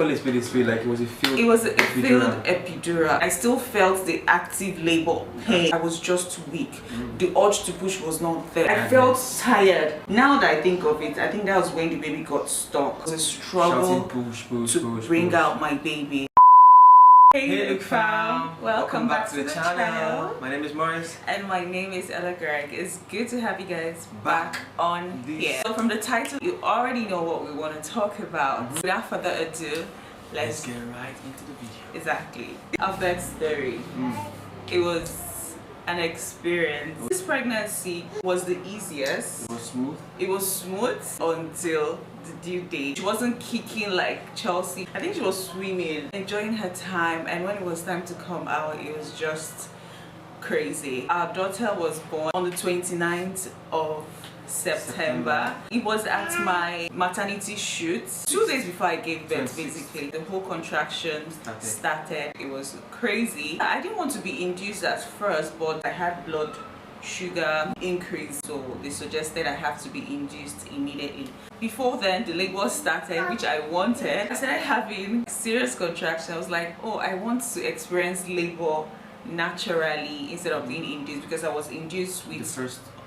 Let's put this way, like it was a field. It was a field epidural. I still felt the active labor pain. I was just weak. The urge to push was not there. I felt tired. Now that I think of it, I think that was when the baby got stuck. It was a struggle to bring out my baby. Hey look fam, welcome back to the channel. My name is Maurice and my name is Ella Greg. It's good to have you guys back on here. So from the title you already know what we want to talk about. Without further ado, let's get right into the video. Exactly. Our first story. It was an experience. This pregnancy was the easiest. It was smooth. It was smooth until the due date. She wasn't kicking like Chelsea. I think she was swimming, enjoying her time, and when it was time to come out, it was just crazy. Our daughter was born on the 29th of September. It was at my maternity shoot 2 days before I gave birth. Basically the whole contraction started. It was crazy. I didn't want to be induced at first, but I had blood sugar increase, so they suggested I have to be induced immediately. Before then the labor started, which I wanted. I started having serious contraction. I was like, oh, I want to experience labor naturally instead of being induced, because I was induced with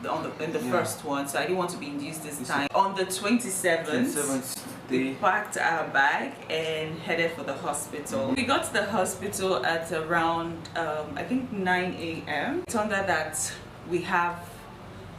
the first one, so I didn't want to be induced this time. On the 27th we packed our bag and headed for the hospital. We got to the hospital at around I think 9 a.m. It turned out that we have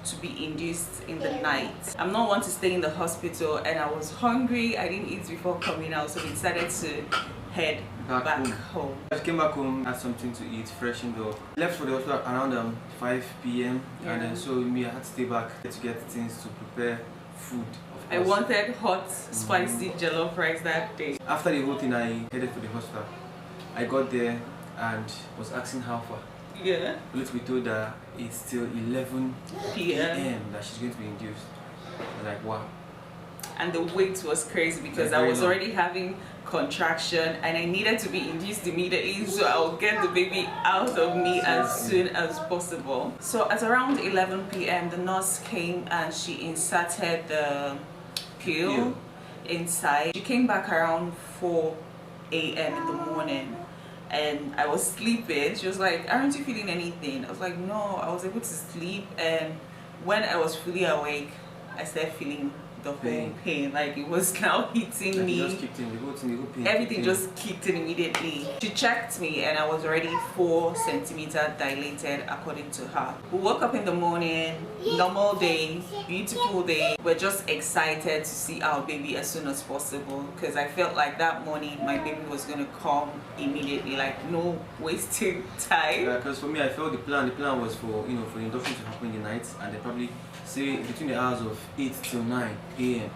to be induced in the night. I'm not one to stay in the hospital, and I was hungry. I didn't eat before coming out, so we decided to head back home. I came back home, had something to eat, freshened up. Left for the hospital around 5 p.m. and then so me, I had to stay back to get things to prepare food. I wanted hot, spicy jollof rice that day. After the whole thing, I headed for the hospital. I got there and was asking how far. Yeah. Let's be told that it's still 11 p.m. that she's going to be induced. I was like, wow. And the wait was crazy because I was already having contraction and I needed to be induced immediately, so I'll get the baby out of me as soon as possible. So at around 11 p.m. the nurse came and she inserted the pill inside. She came back around 4 a.m. in the morning and I was sleeping. She was like, aren't you feeling anything? I was like, no, I was able to sleep, and when I was fully awake I started feeling the whole pain. Like it was now hitting me. Just kicked in, the whole pain. Everything just kicked in immediately. She checked me and I was already 4 centimeters dilated according to her. We woke up in the morning, normal day, beautiful day. We're just excited to see our baby as soon as possible, because I felt like that morning my baby was going to come immediately, like no wasting time. Yeah, because for me, I felt the plan was for, you know, for the induction to happen in the night, and then probably say between the hours of 8 till 9 a.m.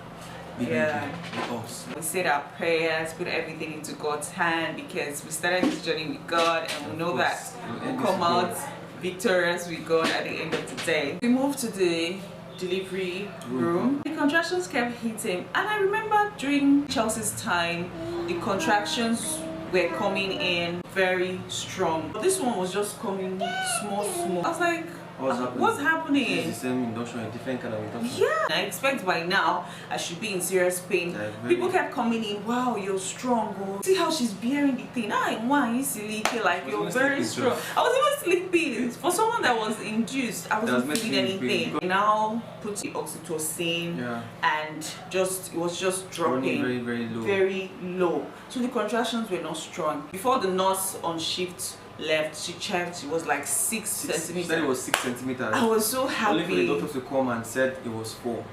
We said our prayers, put everything into God's hand, because we started this journey with God and we know that we'll come out victorious with God at the end of the day. We moved to the delivery room. The contractions kept hitting, and I remember during Chelsea's time the contractions were coming in very strong. But this one was just coming small. I was like, what's happening? It's the same induction, a different kind of induction. Yeah, I expect by now I should be in serious pain. People kept coming in, wow, you're strong. Oh. See how she's bearing the thing. You silly, like you're very strong. I was even sleeping. For someone that was induced, I wasn't feeling anything. Now put the oxytocin and it was just dropping very low. So the contractions were not strong. Before the nurse on shift left, she checked, it was like 6 centimeters. She said it was 6 centimeters. I was so happy. Only for the doctor to come and said it was 4.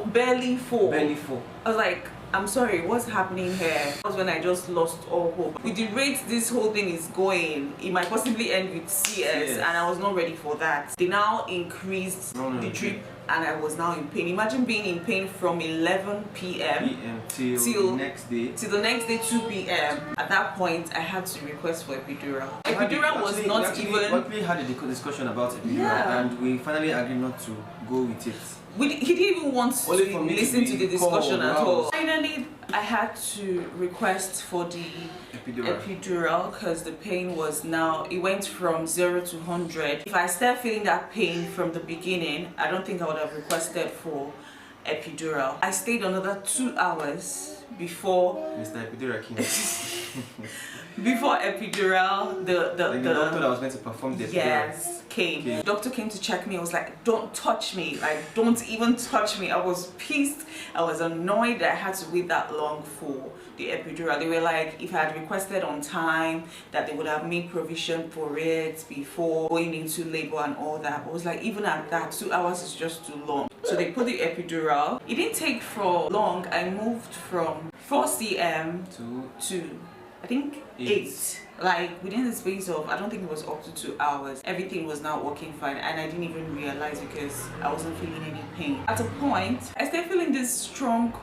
Barely 4. Barely 4. I was like, I'm sorry, what's happening here? That was when I just lost all hope. With the rate this whole thing is going, it might possibly end with CS, and I was not ready for that. They now increased the drip and I was now in pain. Imagine being in pain from 11 p.m. till the next day 2 p.m. At that point I had to request for epidural. Epidural was not even... We had a discussion about epidural and we finally agreed not to go with it. He didn't even want to listen to the discussion at all. Finally, I had to request for the epidural because the pain was now, it went from 0 to 100. If I started feeling that pain from the beginning, I don't think I would have requested for epidural. I stayed another 2 hours before Mr. Epidural came. before epidural, the doctor that was meant to perform the epidural came. The doctor came to check me. I was like, don't touch me, like don't even touch me. I was pissed. I was annoyed that I had to wait that long for the epidural. They were like, if I had requested on time, that they would have made provision for it before going into labor and all that. I was like, even at that, 2 hours is just too long. So they put the epidural. It didn't take for long. I moved from 4 cm to I think 8. Like within the space of, I don't think it was up to 2 hours. Everything was now working fine, and I didn't even realize because I wasn't feeling any pain. At a point, I started feeling this strong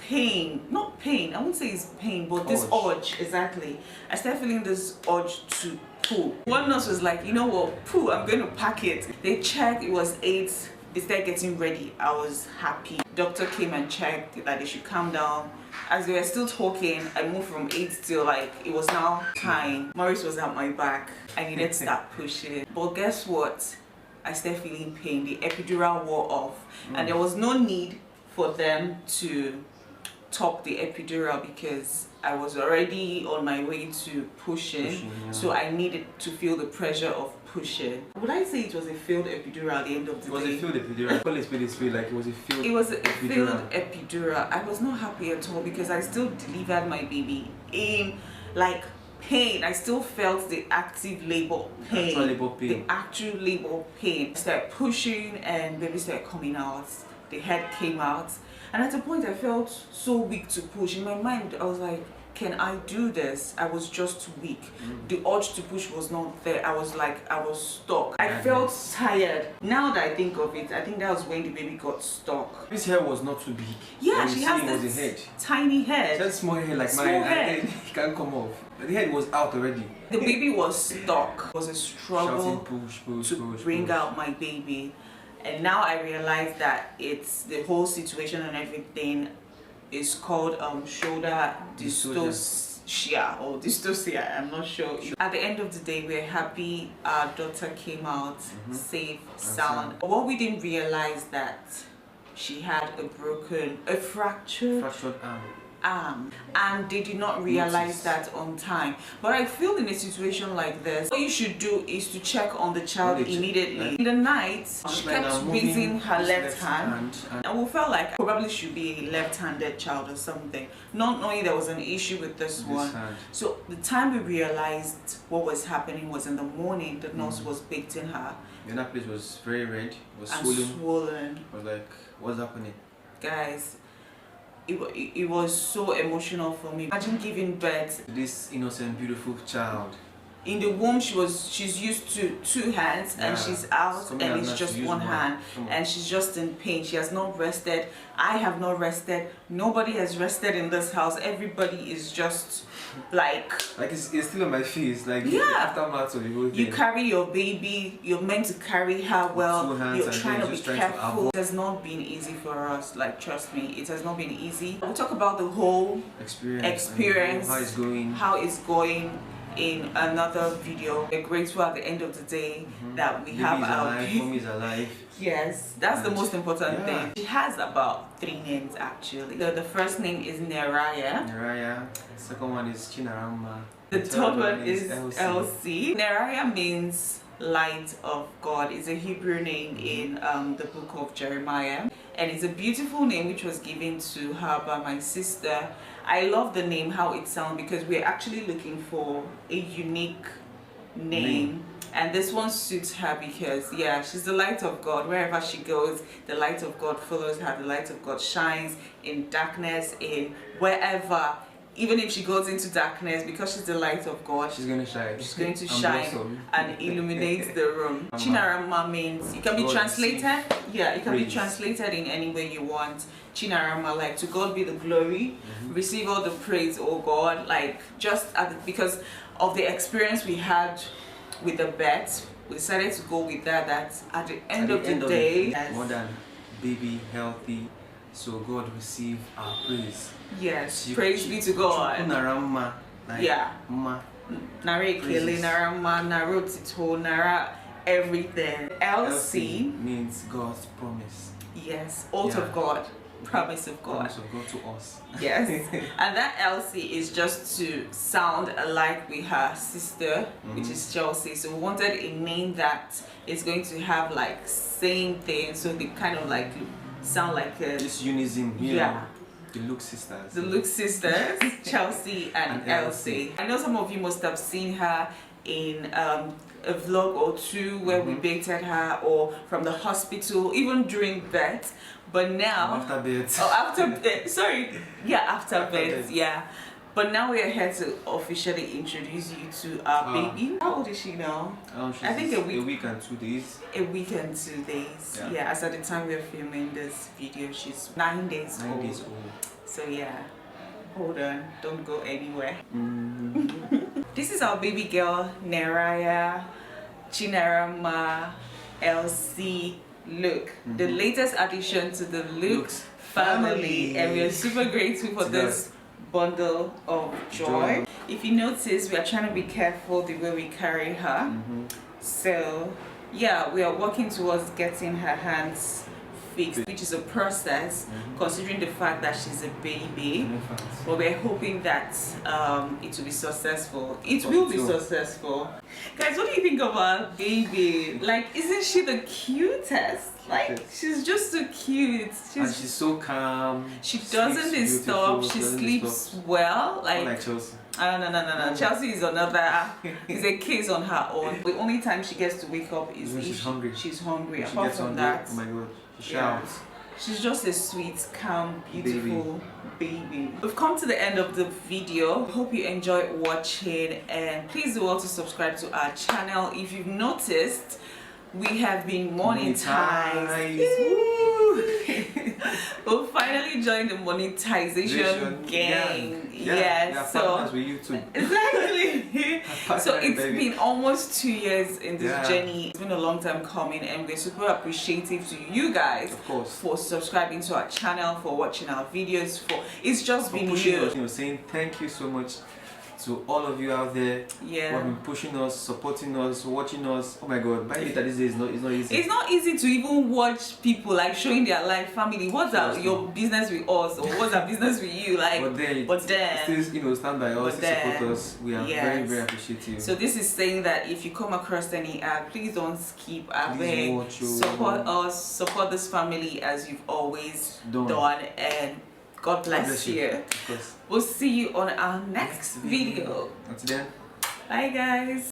pain. Not pain, I wouldn't say it's pain, but this urge, exactly. I started feeling this urge to poo. One nurse was like, you know what, poo, I'm going to pack it. They checked, it was 8. They started getting ready. I was happy. Doctor came and checked that they should calm down. As we were still talking, I moved from 8 till like it was now time. Maurice was at my back. I needed to start pushing. But guess what? I started feeling pain. The epidural wore off, and there was no need for them to top the epidural because I was already on my way to pushing, so I needed to feel the pressure of pushing. Would I say it was a failed epidural at the end of the day? It was a failed epidural. I call it failed, like it was a failed It was a failed epidural. I was not happy at all because I still delivered my baby in like pain. I still felt the active labor pain. Actual labor pain. The actual labor pain. I started pushing and baby started coming out. The head came out. And at a point I felt so weak to push. In my mind I was like, can I do this? I was just weak. The urge to push was not there. I was stuck. I felt tired. Now that I think of it, I think that was when the baby got stuck. His hair was not too big. Yeah, she has this head. tiny head. She had small hair like Small mine, head. and it can't come off. The head was out already. The baby was stuck. It was a struggle Shouting, to bring out my baby. And now I realize that it's the whole situation and everything is called shoulder dystocia or dystocia. I'm not sure. At the end of the day, we're happy our daughter came out safe, sound. What we didn't realize that she had a fractured arm, and they did not realize that on time. But I feel in a situation like this, what you should do is to check on the child immediately. In the night, she kept raising her left hand, and we felt like probably should be a left-handed child or something, not knowing there was an issue with this one. So the time we realized what was happening was in the morning. The nurse was bathing her. And that place was very red, was swollen. I was like, what's happening? Guys, it was so emotional for me. Imagine giving birth to this innocent, beautiful child. In the womb, she's used to 2 hands, and she's out and it's just one hand, and she's just in pain. She has not rested. I have not rested. Nobody has rested in this house. Everybody is just like it's still on my face. Like aftermath of the whole thing. You carry your baby. You're meant to carry her well. You're trying to be careful. It has not been easy for us. Like trust me, it has not been easy. We'll talk about the whole experience, how it's going in another video. We're grateful at the end of the day that we have our baby. Mommy's alive. Yes, that's the most important thing. She has about 3 names actually. The first name is Neraya. The second one is Chinarama. The third one is ELSEY. Neraya means light of God. It's a Hebrew name in the book of Jeremiah, and it's a beautiful name which was given to her by my sister. I love the name, how it sounds, because we're actually looking for a unique name. And this one suits her because she's the light of God. Wherever she goes, the light of God follows her. The light of God shines in darkness, in wherever. Even if she goes into darkness, because she's the light of God, she's going to shine. She's going to shine and illuminate the room. Chinarama means, it can be translated. Yeah, it can be translated in any way you want. Chinarama, like to God be the glory, receive all the praise, oh God. Like just because of the experience we had with the birth, we decided to go with that. That at the end of the day, more than baby healthy. So God receive our praise. Yes, praise be to God. Narama, Nara Kele, Narama, Narotito, Nara everything. ELSEY means God's promise. Yes, oath Yeah. of God, promise of God. Promise of God to us. Yes. And that ELSEY is just to sound alike with her sister, which is Chelsea. So we wanted a name that is going to have like same thing, so they kind of like sound like a This unison, you know, the Look sisters. The Look sisters, Chelsea and ELSEY. I know some of you must have seen her in a vlog or two where we baited her, or from the hospital, even during birth. But now after birth. Oh, after after birth, yeah. But now we are here to officially introduce you to our baby. How old is she now? I think a week and 2 days. A week and 2 days. Yeah, as at the time we are filming this video, she's 9 days old. 9 days old. So yeah, hold on, don't go anywhere. This is our baby girl, Neraya Chinarama ELSEY Look, the latest addition to the Looks family, and we are super grateful for this bundle of joy. If you notice, we are trying to be careful the way we carry her. So yeah, we are working towards getting her hands fixed, which is a process considering the fact that she's a baby. But we're hoping that it will be successful. It will be successful. Guys, what do you think of our baby? Like, isn't she the cutest? Like, she's just so cute. And she's so calm. She doesn't disturb. She sleeps well. Like Chelsea. No. Chelsea is another. Is a case on her own. The only time she gets to wake up is when she's hungry. She's hungry. When Apart from that, oh my God, she shouts. She's just a sweet, calm, beautiful baby. We've come to the end of the video. Hope you enjoyed watching, and please do also subscribe to our channel. If you've noticed, we have been monetized. We'll finally join the monetization gang. Yes, so with YouTube. Exactly. So it's been almost 2 years in this journey. It's been a long time coming, and we're super appreciative to you guys, of course, for subscribing to our channel, for watching our videos, for it's just been pushing you. us, saying thank you so much to all of you out there who have been pushing us, supporting us, watching us. Oh my God, buying data these days is not easy. It's not easy to even watch people like showing their life, family. What's your business with us, or what's our business with you? Like, but then still stand by us, support us. We are very, very appreciative. So this is saying that if you come across any ad, please don't skip away. Support us, support this family as you've always done, and God bless you. Of course. We'll see you on our next video. Until then. Bye guys.